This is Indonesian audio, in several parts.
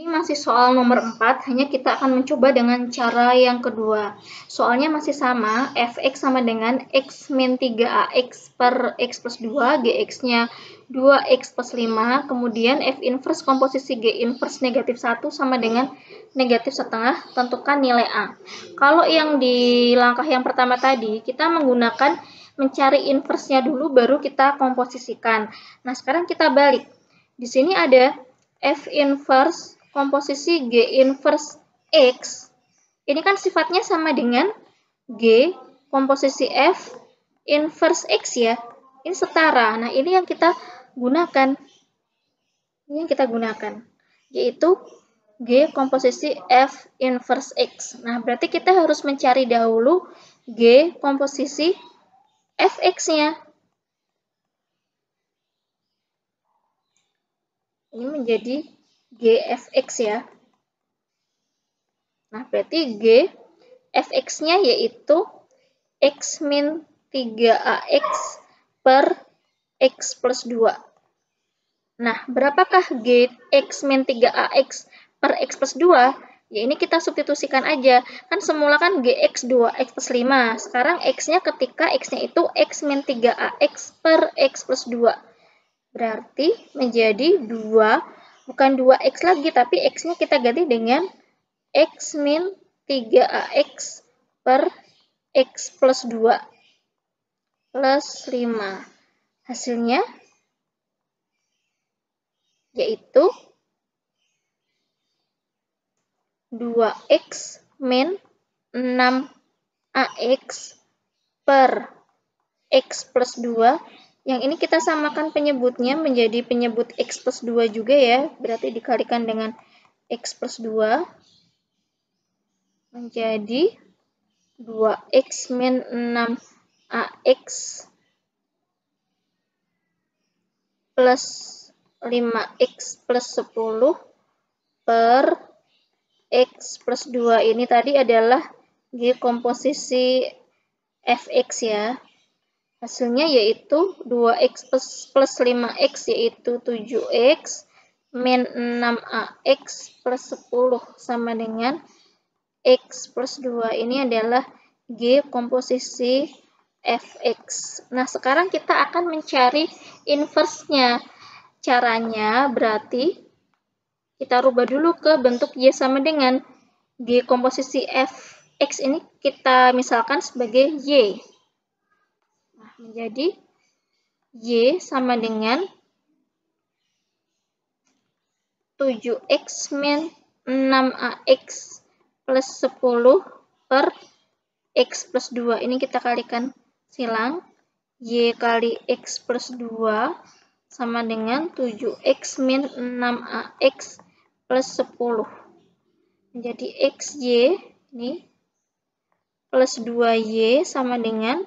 Ini masih soal nomor 4, hanya kita akan mencoba dengan cara yang kedua. Soalnya masih sama, fx sama dengan x min 3ax per x plus 2, gx-nya 2x plus 5, kemudian f inverse komposisi g inverse negatif 1 sama dengan negatif setengah, tentukan nilai A. Kalau yang di langkah yang pertama tadi, kita menggunakan mencari inverse-nya dulu, baru kita komposisikan. Nah, sekarang kita balik. Di sini ada f inverse komposisi G inverse X, ini kan sifatnya sama dengan G komposisi F inverse X ya. Ini setara. Nah, ini yang kita gunakan. Ini yang kita gunakan. Yaitu G komposisi F inverse X. Nah, berarti kita harus mencari dahulu G komposisi Fx-nya. Ini menjadi Gfx ya. Nah, berarti G Fx-nya yaitu x min 3ax per x plus 2. Nah, berapakah G x min 3ax per x plus 2? Ya, ini kita substitusikan aja. Kan semula kan gx 2x plus 5. Sekarang x-nya ketika x-nya itu x min 3ax per x plus 2. Berarti menjadi 2, bukan 2x lagi, tapi x-nya kita ganti dengan x min 3ax per x plus 2 plus 5. Hasilnya yaitu 2x min 6ax per x plus 2. Yang ini kita samakan penyebutnya menjadi penyebut x plus 2 juga ya. Berarti dikalikan dengan x plus 2 menjadi 2x min 6ax plus 5x plus 10 per x plus 2. Ini tadi adalah G komposisi Fx ya. Hasilnya yaitu 2x plus 5x yaitu 7x min 6ax plus 10 sama dengan x plus 2. Ini adalah G komposisi Fx. Nah, sekarang kita akan mencari inverse-nya. Caranya berarti kita rubah dulu ke bentuk Y sama dengan G komposisi Fx ini kita misalkan sebagai Y. Nah, menjadi Y sama dengan 7x min 6ax plus 10 per x plus 2. Ini kita kalikan silang. Y kali x plus 2 sama dengan 7x min 6ax plus 10. Menjadi xy ini plus 2y sama dengan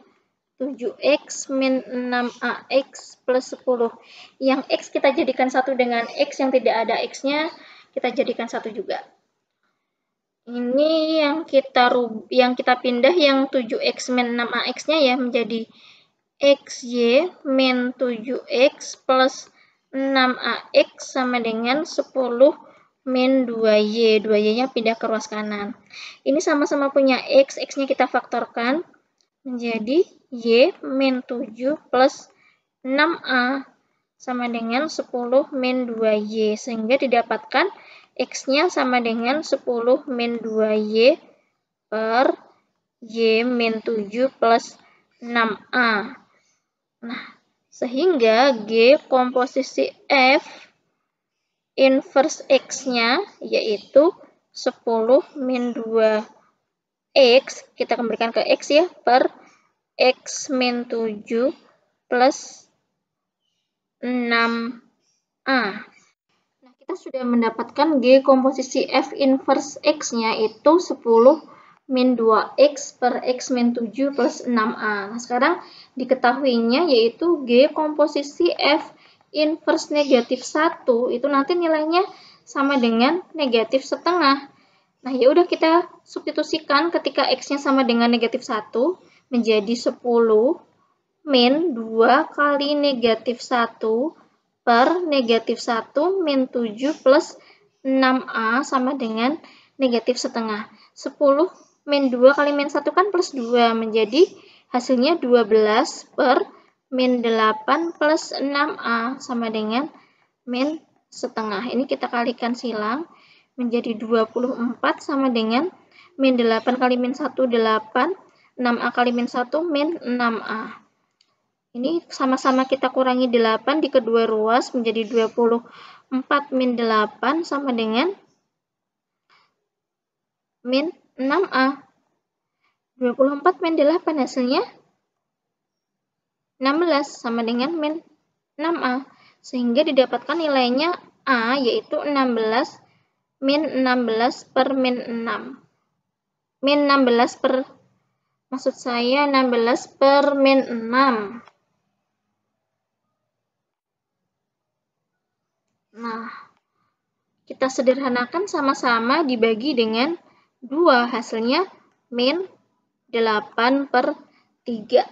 7x min 6ax plus 10. Yang x kita jadikan satu dengan x, yang tidak ada x-nya kita jadikan satu juga. Ini yang kita pindah yang 7x min 6ax-nya ya menjadi xy min 7x plus 6ax sama dengan 10 min 2y. 2y-nya pindah ke ruas kanan. Ini sama-sama punya x, x-nya kita faktorkan menjadi y min 7 plus 6a sama dengan 10 min 2y. Sehingga didapatkan x-nya sama dengan 10 min 2y per y min 7 plus 6a. Nah, sehingga G komposisi F inverse X-nya yaitu 10 min 2X, kita kembalikan ke X ya, per X min 7 plus 6A. Kita sudah mendapatkan G komposisi F inverse X-nya itu 10 min 2X per X min 7 plus 6A. Nah, sekarang diketahuinya yaitu G komposisi F inverse negatif 1 itu nanti nilainya sama dengan negatif setengah. Nah, ya udah kita substitusikan ketika X-nya sama dengan negatif 1 menjadi 10 min 2 kali negatif 1 per negatif 1 min 7 plus 6A sama dengan negatif setengah. 10 min 2 kali min 1 kan plus 2, menjadi hasilnya 12 per min 8 plus 6A sama dengan min setengah. Ini kita kalikan silang, menjadi 24 sama dengan min 8 kali min 1, 8, 6A kali min 1, min 6A. Ini sama-sama kita kurangi 8 di kedua ruas, menjadi 24 min 8 sama dengan min 6A. 24 min 8 hasilnya 16 sama dengan min 6A. Sehingga didapatkan nilainya A yaitu 16 min 16 per min 6. Min 16 per, maksud saya 16 per min 6. Nah, kita sederhanakan sama-sama dibagi dengan 2, hasilnya min 8 per 3.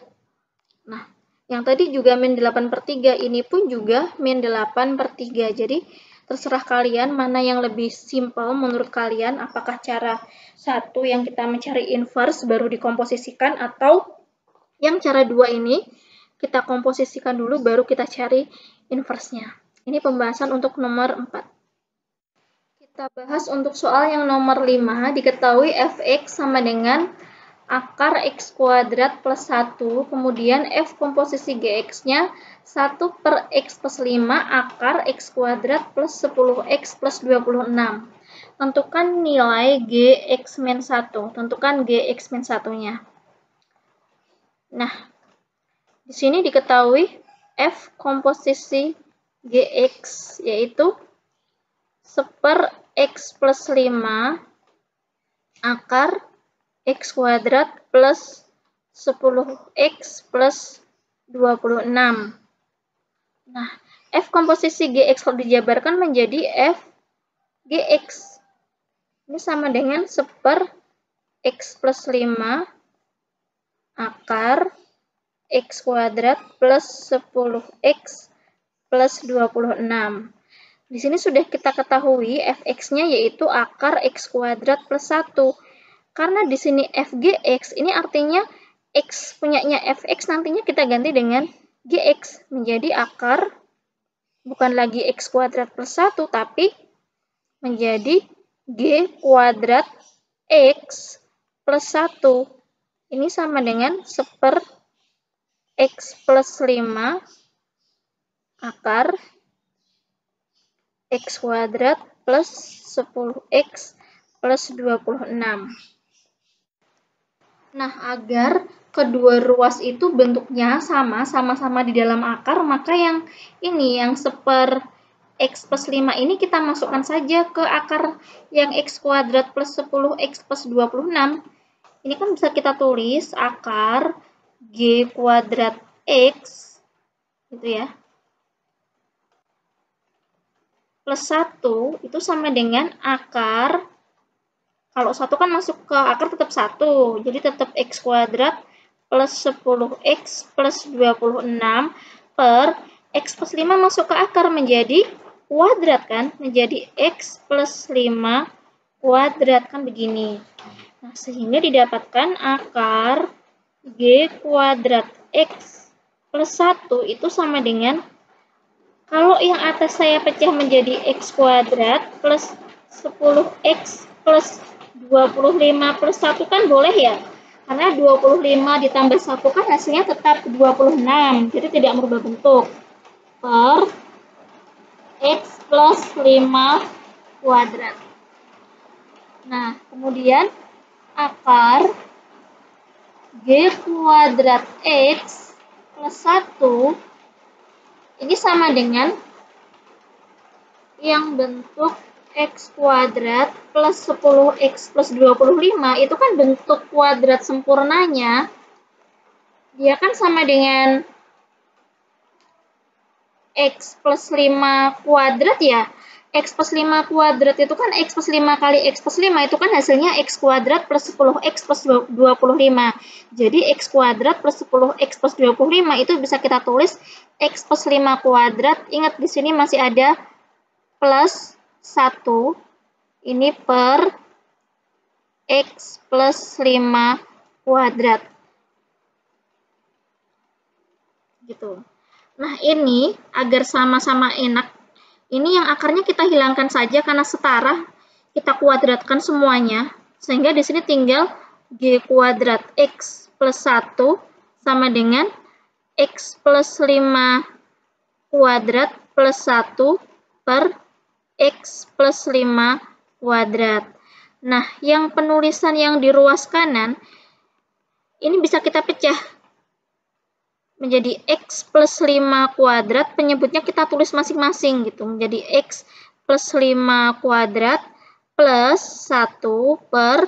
Nah, yang tadi juga min 8 per 3, ini pun juga min 8 per 3. Jadi, terserah kalian mana yang lebih simpel menurut kalian, apakah cara satu yang kita mencari inverse baru dikomposisikan, atau yang cara 2 ini kita komposisikan dulu baru kita cari inverse-nya. Ini pembahasan untuk nomor 4. Kita bahas untuk soal yang nomor 5, diketahui fx sama dengan akar x kuadrat plus 1, kemudian f komposisi gx-nya 1 per x plus 5 akar x kuadrat plus 10x plus 26. Tentukan nilai gx min 1, tentukan gx min 1-nya. Nah, di sini diketahui f komposisi gx yaitu 1 per x plus 5 akar x kuadrat plus 10x plus 26. Nah, f komposisi gx kalau dijabarkan menjadi f gx. Ini sama dengan 1 per x plus 5 akar x kuadrat plus 10x plus 26. Di sini sudah kita ketahui fx-nya yaitu akar x kuadrat plus 1. Karena di sini fgx ini artinya x punyanya fx nantinya kita ganti dengan gx menjadi akar bukan lagi x kuadrat plus 1 tapi menjadi g kuadrat x plus 1. Ini sama dengan 1 per x plus 5 akar x kuadrat plus 10x plus 26. Nah, agar kedua ruas itu bentuknya sama-sama di dalam akar, maka yang ini, yang 1 per x plus 5 ini kita masukkan saja ke akar yang x kuadrat plus 10x plus 26. Ini kan bisa kita tulis akar g kuadrat x, gitu ya, plus 1 itu sama dengan akar, kalau 1 kan masuk ke akar tetap 1, jadi tetap x kuadrat plus 10x plus 26 per x plus 5 masuk ke akar menjadi kuadrat kan, menjadi x plus 5 kuadrat kan begini. Nah, sehingga didapatkan akar g kuadrat x plus 1 itu sama dengan, kalau yang atas saya pecah menjadi x kuadrat plus 10x plus 25 plus 1 kan boleh ya? Karena 25 ditambah 1 kan hasilnya tetap 26, jadi tidak merubah bentuk. Per x plus 5 kuadrat. Nah, kemudian akar g kuadrat x plus 1 ini sama dengan yang bentuk x kuadrat plus 10x plus 25, itu kan bentuk kuadrat sempurnanya. Dia kan sama dengan x plus 5 kuadrat ya. X plus 5 kuadrat itu kan x plus 5 kali x plus 5 itu kan hasilnya x kuadrat plus 10x plus 25. Jadi x kuadrat plus 10x plus 25 itu bisa kita tulis x plus 5 kuadrat. Ingat di sini masih ada plus 1 ini per X plus 5 kuadrat. Gitu. Nah, ini agar sama-sama enak, ini yang akarnya kita hilangkan saja karena setara, kita kuadratkan semuanya, sehingga di sini tinggal G kuadrat X plus 1 sama dengan X plus 5 kuadrat plus 1 per X plus 5 kuadrat. Nah, yang penulisan yang di ruas kanan, ini bisa kita pecah menjadi X plus 5 kuadrat, penyebutnya kita tulis masing-masing gitu. Menjadi X plus 5 kuadrat plus 1 per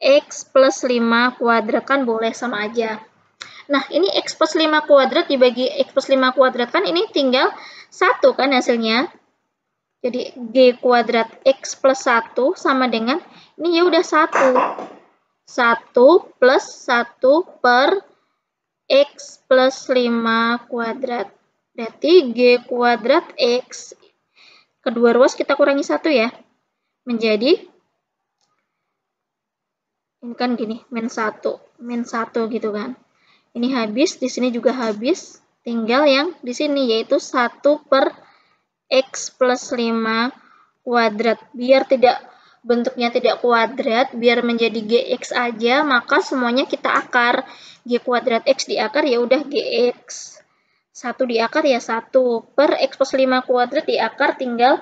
X plus 5 kuadrat, kan boleh sama aja. Nah, ini X plus 5 kuadrat dibagi X plus 5 kuadrat, kan ini tinggal 1 kan hasilnya. Jadi G kuadrat X plus 1 sama dengan, ini ya udah 1. 1 plus 1 per X plus 5 kuadrat. Berarti G kuadrat X, kedua ruas kita kurangi 1 ya. Menjadi, ini kan gini, min 1 gitu kan. Ini habis, di sini juga habis. Tinggal yang di sini, yaitu 1 per X plus 5 kuadrat. Biar tidak, bentuknya tidak kuadrat, biar menjadi GX aja, maka semuanya kita akar. G kuadrat X di akar, ya udah GX. 1 di akar ya 1. Per X plus 5 kuadrat di akar tinggal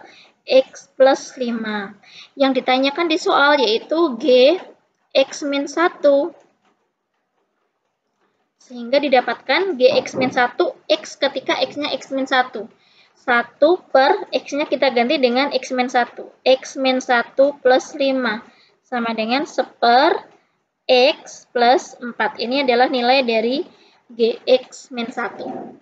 X plus 5. Yang ditanyakan di soal yaitu G X min 1. Sehingga didapatkan Gx min 1, X ketika X-nya X min 1. 1 per X-nya kita ganti dengan X min 1. X min 1 plus 5. Sama dengan 1 per X plus 4. Ini adalah nilai dari Gx min 1.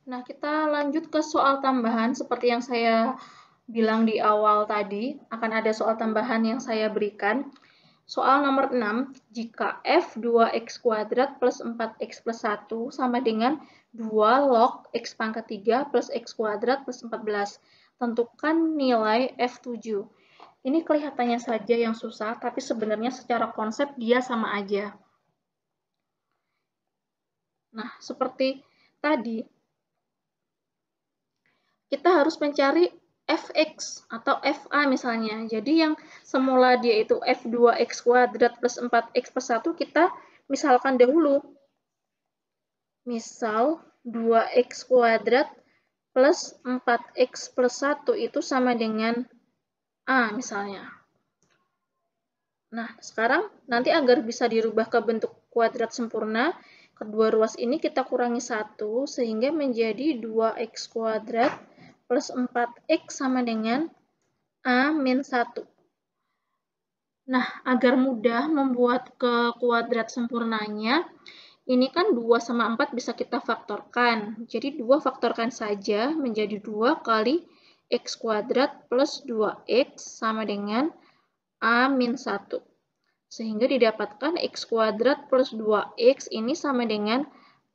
Nah, kita lanjut ke soal tambahan. Seperti yang saya bilang di awal tadi, akan ada soal tambahan yang saya berikan. Soal nomor 6, jika f 2x kuadrat plus 4x plus 1 sama dengan 2 log x pangkat 3 plus x kuadrat plus 14. Tentukan nilai f7. Ini kelihatannya saja yang susah, tapi sebenarnya secara konsep dia sama aja. Nah, seperti tadi, kita harus mencari fx atau fa misalnya. Jadi yang semula dia itu f2x kuadrat plus 4x plus 1, kita misalkan dahulu. Misal 2x kuadrat plus 4x plus 1 itu sama dengan A misalnya. Nah, sekarang nanti agar bisa dirubah ke bentuk kuadrat sempurna, kedua ruas ini kita kurangi 1 sehingga menjadi 2x kuadrat plus 4x sama dengan A min 1. Nah, agar mudah membuat ke kuadrat sempurnanya, ini kan 2 sama 4 bisa kita faktorkan. Jadi 2 faktorkan saja menjadi 2 kali x kuadrat plus 2x sama dengan A min 1. Sehingga didapatkan x kuadrat plus 2x ini sama dengan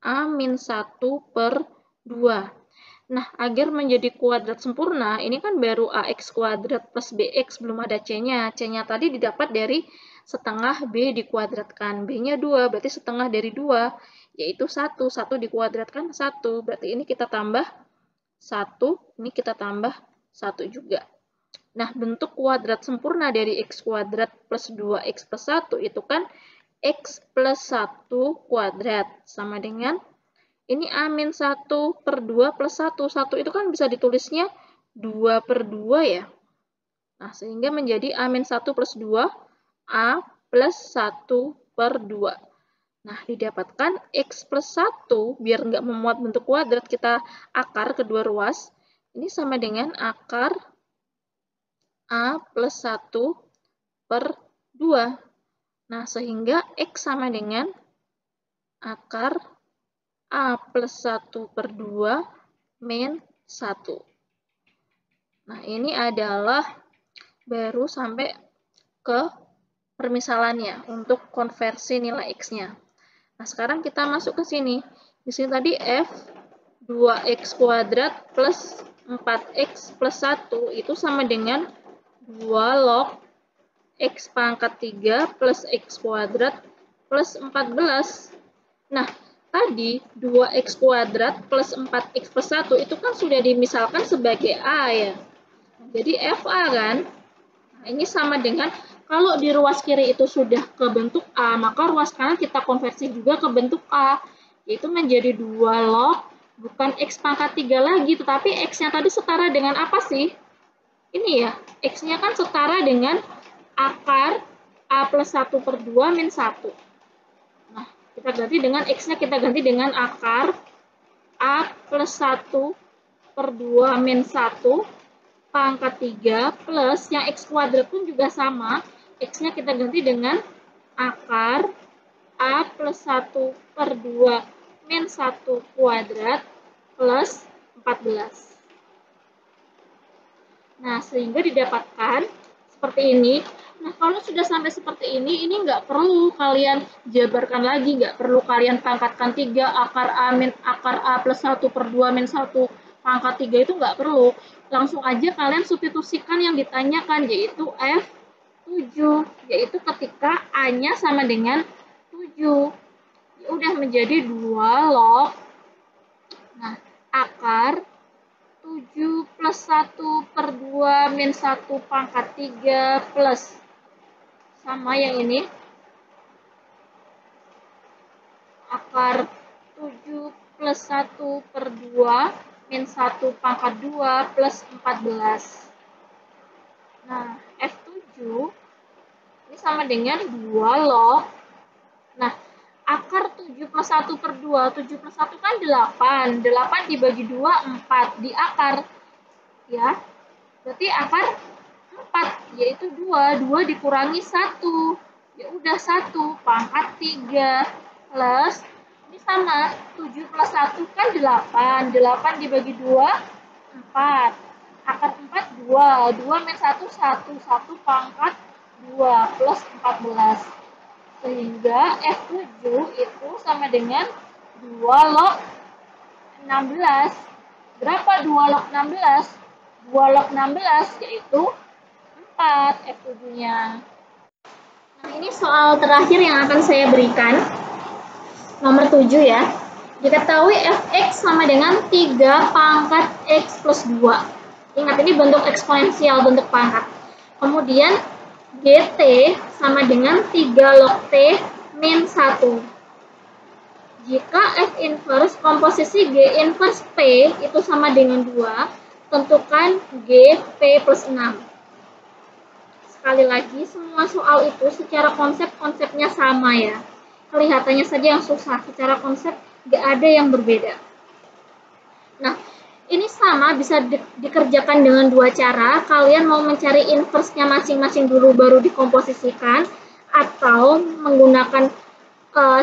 A min 1 per 2. Nah, agar menjadi kuadrat sempurna, ini kan baru ax kuadrat plus bx, belum ada c-nya. C-nya tadi didapat dari setengah b dikuadratkan. B-nya 2, berarti setengah dari 2, yaitu 1. 1 dikuadratkan 1, berarti ini kita tambah 1, ini kita tambah 1 juga. Nah, bentuk kuadrat sempurna dari x kuadrat plus 2x plus 1 itu kan x plus 1 kuadrat, sama dengan ini A min 1 per 2 plus 1. 1 itu kan bisa ditulisnya 2 per 2 ya. Nah, sehingga menjadi A min 1 plus 2, A plus 1 per 2. Nah, didapatkan X plus 1, biar nggak memuat bentuk kuadrat, kita akar kedua ruas. Ini sama dengan akar A plus 1 per 2. Nah, sehingga X sama dengan akar A plus 1 per 2 min 1. Nah, ini adalah baru sampai ke permisalannya untuk konversi nilai X-nya. Nah, sekarang kita masuk ke sini. Di sini tadi f 2x kuadrat plus 4x plus 1 itu sama dengan 2 log x pangkat 3 plus x kuadrat plus 14. Nah, tadi 2x kuadrat plus 4x plus 1 itu kan sudah dimisalkan sebagai A ya. Jadi FA kan. Nah, ini sama dengan kalau di ruas kiri itu sudah ke bentuk A, maka ruas kanan kita konversi juga ke bentuk A, yaitu menjadi 2 log, bukan X pangkat 3 lagi, tetapi X-nya tadi setara dengan apa sih? Ini ya, X-nya kan setara dengan akar A plus 1 per 2 min 1. Nah, kita ganti dengan X-nya kita ganti dengan akar A plus 1 per 2 min 1 pangkat 3 plus yang X kuadrat pun juga sama. X-nya kita ganti dengan akar A plus 1 per 2 min 1 kuadrat plus 14. Nah, sehingga didapatkan seperti ini. Nah, kalau sudah sampai seperti ini nggak perlu kalian jabarkan lagi, nggak perlu kalian pangkatkan 3, akar A plus 1 per 2 min 1 pangkat 3 itu nggak perlu. Langsung aja kalian substitusikan yang ditanyakan, yaitu F7, yaitu ketika A-nya sama dengan 7. Ya udah menjadi 2 log. Nah, akar 7 plus 1 per 2 min 1 pangkat 3 plus sama yang ini. Akar 7 plus 1 per 2 min 1 pangkat 2 plus 14. Nah, F7 ini sama dengan 2 log. Nah, akar 7 plus 1 per 2, 7 plus 1 kan 8. 8 dibagi 2, 4. Di akar, ya. Berarti akar 4, yaitu 2. 2 dikurangi 1. Ya udah 1, pangkat 3. Plus, ini sama. 7 plus 1 kan 8. 8 dibagi 2, 4. Akar 4, 2. 2 min 1, 1. 1 pangkat 2 plus 14. Sehingga F7 itu sama dengan 2 log 16. Berapa 2 log 16? 2 log 16 yaitu 4 F7-nya. Nah, ini soal terakhir yang akan saya berikan. Nomor 7 ya. Diketahui Fx sama dengan 3 pangkat X plus 2. Ingat, ini bentuk eksponensial, bentuk pangkat. Kemudian GT sama dengan 3 log T min 1. Jika F inverse komposisi G inverse P itu sama dengan 2, tentukan G P plus 6. Sekali lagi, semua soal itu secara konsepnya sama ya. Kelihatannya saja yang susah, secara konsep gak ada yang berbeda. Nah, ini sama bisa dikerjakan dengan dua cara. Kalian mau mencari inverse-nya masing-masing dulu baru dikomposisikan, atau menggunakan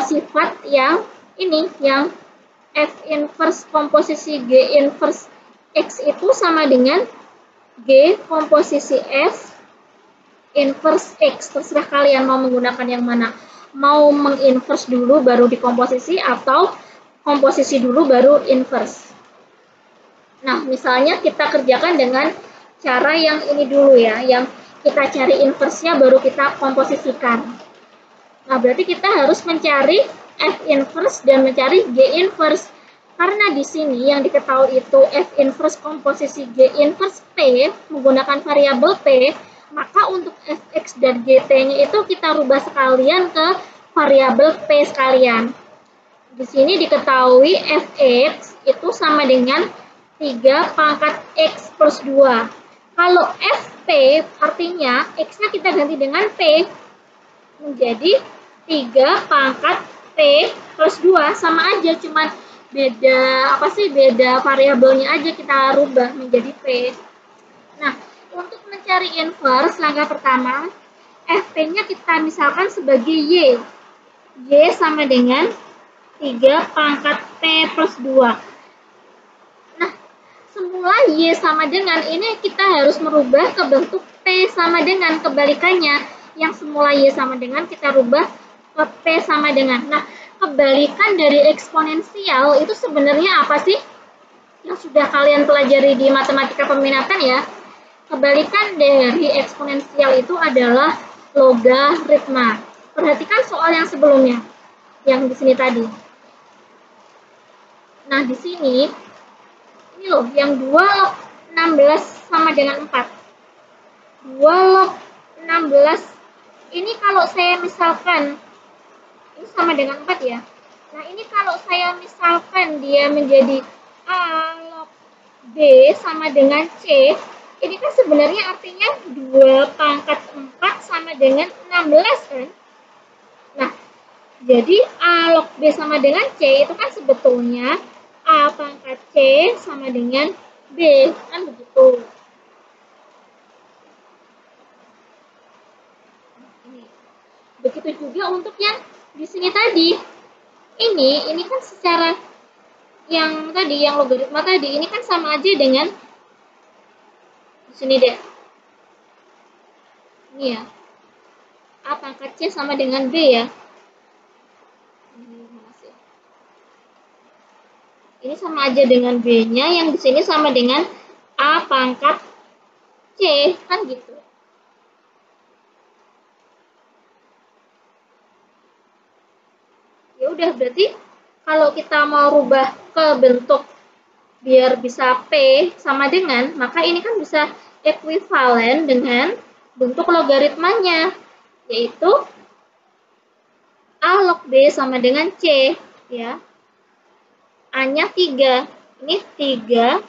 sifat yang ini, yang F inverse komposisi G inverse X itu sama dengan G komposisi F inverse X. Terserah kalian mau menggunakan yang mana. Mau menginverse dulu baru dikomposisi, atau komposisi dulu baru inverse. Nah, misalnya kita kerjakan dengan cara yang ini dulu ya, yang kita cari inverse-nya baru kita komposisikan. Nah, berarti kita harus mencari F inverse dan mencari G inverse. Karena di sini yang diketahui itu F inverse komposisi G inverse P menggunakan variabel P, maka untuk Fx dan Gt-nya itu kita rubah sekalian ke variabel P sekalian. Di sini diketahui Fx itu sama dengan 3 pangkat X plus 2. Kalau Fp artinya X-nya kita ganti dengan P. Menjadi 3 pangkat P plus 2. Sama aja, cuman beda variabelnya aja kita rubah menjadi P. Nah, untuk mencari inverse, langkah pertama, Fp-nya kita misalkan sebagai Y. Y sama dengan 3 pangkat P plus 2. Semula Y sama dengan, ini kita harus merubah ke bentuk P sama dengan, kebalikannya. Yang semula Y sama dengan kita rubah ke P sama dengan. Nah, kebalikan dari eksponensial itu sebenarnya apa sih? yang sudah kalian pelajari di matematika peminatan ya. Kebalikan dari eksponensial itu adalah logaritma. Perhatikan soal yang sebelumnya, yang di sini tadi. Nah, di sini ini loh, yang 2 log 16 sama dengan 4. 2 log 16 ini kalau saya misalkan ini sama dengan 4 ya. Nah, ini kalau saya misalkan dia menjadi A log B sama dengan C, ini kan sebenarnya artinya 2 pangkat 4 sama dengan 16 kan? Nah, jadi A log B sama dengan C itu kan sebetulnya A pangkat C sama dengan B, kan begitu. Begitu juga untuk yang di sini tadi. Ini kan secara yang tadi, yang logaritma tadi, ini kan sama aja dengan di sini deh. Ini ya. A pangkat C sama dengan B ya. Ini sama aja dengan B-nya, yang di sini sama dengan A pangkat C, kan gitu. Ya udah, berarti kalau kita mau rubah ke bentuk biar bisa P sama dengan, maka ini kan bisa ekuivalen dengan bentuk logaritmanya, yaitu A log B sama dengan C, ya. A-nya 3. Ini 3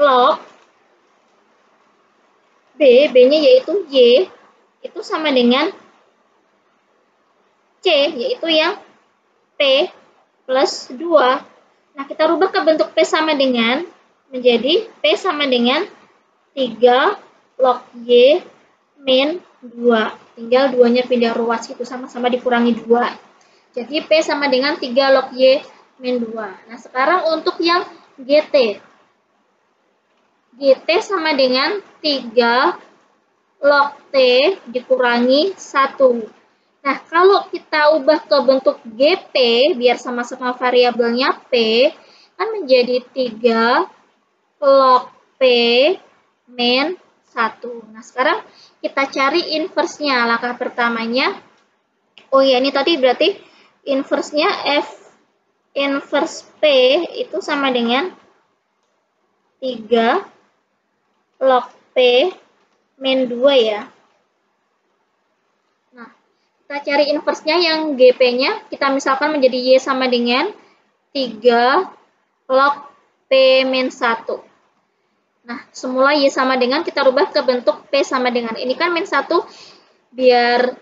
log B, B-nya yaitu Y, itu sama dengan C, yaitu yang P plus 2. Nah, kita rubah ke bentuk P sama dengan, menjadi P sama dengan 3 log Y min 2. Tinggal 2-nya pindah ruas, itu sama-sama dikurangi 2. Jadi P sama dengan 3 log Y min 2. Nah, sekarang untuk yang GT. GT sama dengan 3 log T dikurangi 1. Nah, kalau kita ubah ke bentuk GP, biar sama-sama variabelnya P, kan menjadi 3 log P min 1. Nah, sekarang kita cari inverse-nya. Langkah pertamanya, oh ya, ini tadi berarti inverse-nya F inverse P itu sama dengan 3 log P min 2 ya. Nah, kita cari inverse-nya yang GP-nya, kita misalkan menjadi Y sama dengan 3 log P min 1. Nah, semula Y sama dengan, kita rubah ke bentuk P sama dengan. Ini kan min 1, biar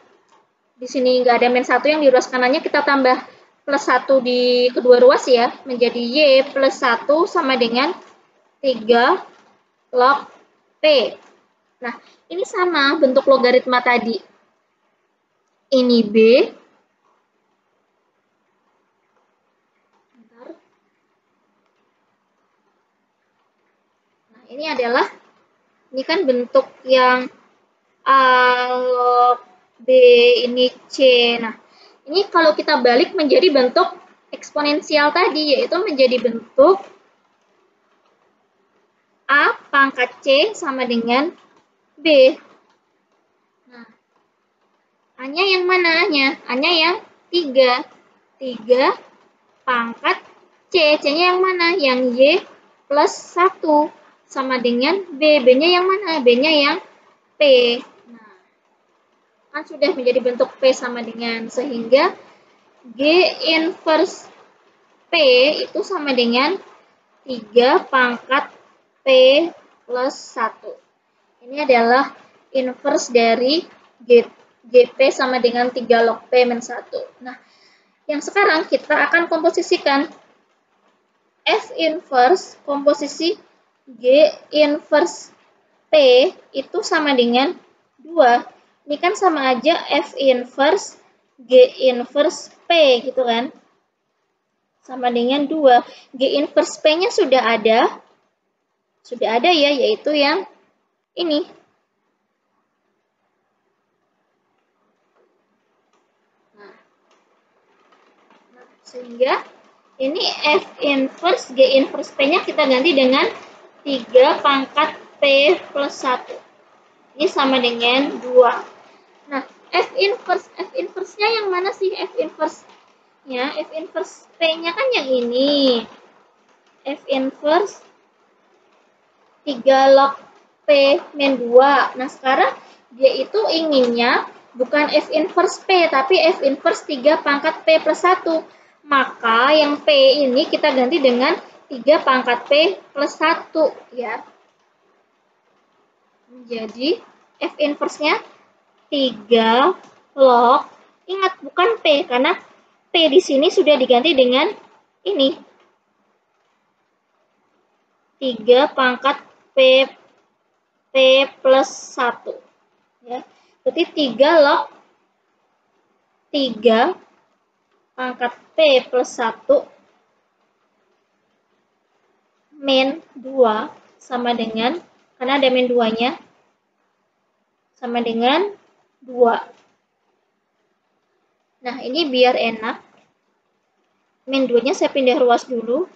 di sini nggak ada min 1, yang di ruas kanannya kita tambah plus 1 di kedua ruas ya, menjadi Y plus 1 sama dengan 3 log P. Nah, ini sama bentuk logaritma tadi. Ini B. Nah, ini adalah, ini kan bentuk yang A log B, ini C. Nah, ini kalau kita balik menjadi bentuk eksponensial tadi, yaitu menjadi bentuk A pangkat C sama dengan B. Nah, A-nya yang mana? A-nya yang 3. 3 pangkat C. C-nya yang mana? Yang Y plus 1 sama dengan B. B-nya yang mana? B-nya yang P. Nah, kan sudah menjadi bentuk P sama dengan, sehingga G inverse P itu sama dengan 3 pangkat P plus 1. Ini adalah inverse dari GP sama dengan 3 log P min 1. Nah, yang sekarang kita akan komposisikan F inverse komposisi G inverse P itu sama dengan 2. Ini kan sama aja F inverse G inverse P gitu kan. Sama dengan 2. G inverse P-nya sudah ada. Sudah ada ya, yaitu yang ini. Nah, sehingga Ini F inverse G inverse P-nya kita ganti dengan 3 pangkat P plus 1. Ini sama dengan 2. Nah, F inverse-nya yang mana sih F inverse-nya? F inverse P-nya kan yang ini. F inverse 3 log P min 2. Nah, sekarang dia itu inginnya bukan F inverse P, tapi F inverse 3 pangkat P plus 1. Maka yang P ini kita ganti dengan 3 pangkat P plus 1. Ya. Jadi, F inverse-nya 3 log. Ingat, bukan P, karena P di sini sudah diganti dengan ini. 3 pangkat P plus 1. Ya. Berarti 3 log 3 pangkat P plus 1 min 2 sama dengan, karena ada min 2-nya, sama dengan 2. Nah, ini biar enak. Min 2-nya saya pindah ruas dulu.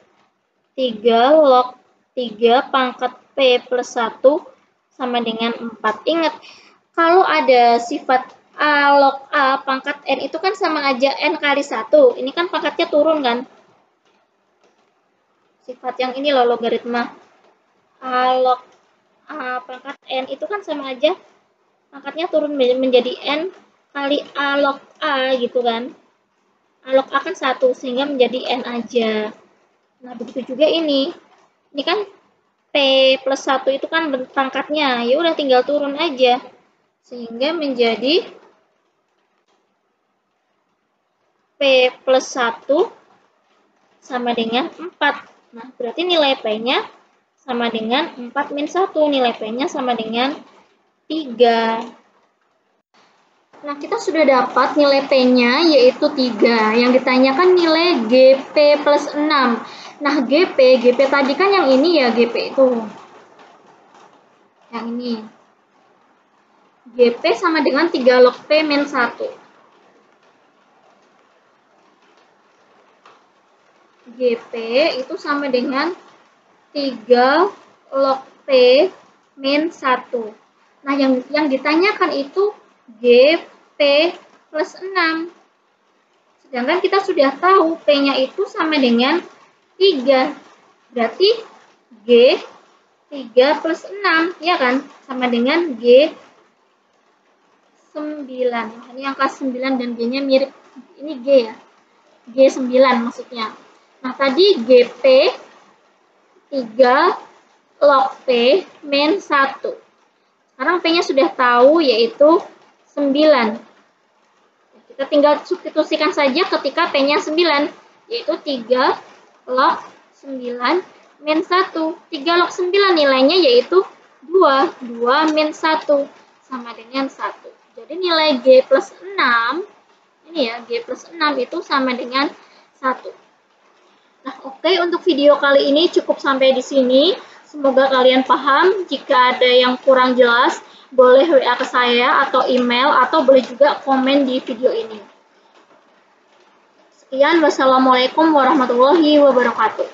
3 log 3 pangkat P plus 1 sama dengan 4. Ingat, kalau ada sifat A log A pangkat N itu kan sama aja N kali 1. Ini kan pangkatnya turun kan? Sifat yang ini loh, logaritma. A log A pangkat N itu kan sama aja pangkatnya turun menjadi N kali A log A gitu kan. A log A kan 1 sehingga menjadi N aja. Nah, begitu juga ini. Ini kan P plus 1 itu kan pangkatnya. Ya udah tinggal turun aja. Sehingga menjadi P plus 1 sama dengan 4. Nah, berarti nilai P-nya sama dengan 4 min 1. Nilai P-nya sama dengan 3. Nah, kita sudah dapat nilai P-nya yaitu 3. Yang ditanyakan nilai GP plus 6. Nah, GP tadi kan yang ini ya, GP itu. Yang ini. GP sama dengan 3 log P min 1. GP itu sama dengan 3 log P min 1. Nah, yang ditanyakan itu GP plus 6. Sedangkan kita sudah tahu P-nya itu sama dengan 3. Berarti G 3 plus 6, ya kan? Sama dengan G 9. Ini angka 9 dan G-nya mirip. Ini G ya. G 9 maksudnya. Nah, tadi GP 3 log P min 1. Sekarang P-nya sudah tahu yaitu 9. Kita tinggal substitusikan saja ketika P-nya 9, yaitu 3 log 9 min 1. 3 log 9 nilainya yaitu 2. 2 min 1 sama dengan 1. Jadi nilai G plus 6, ini ya, G plus 6 itu sama dengan 1. Nah, oke, untuk video kali ini cukup sampai di sini. Semoga kalian paham. Jika ada yang kurang jelas, boleh WA ke saya atau email, atau boleh juga komen di video ini. Sekian, wassalamualaikum warahmatullahi wabarakatuh.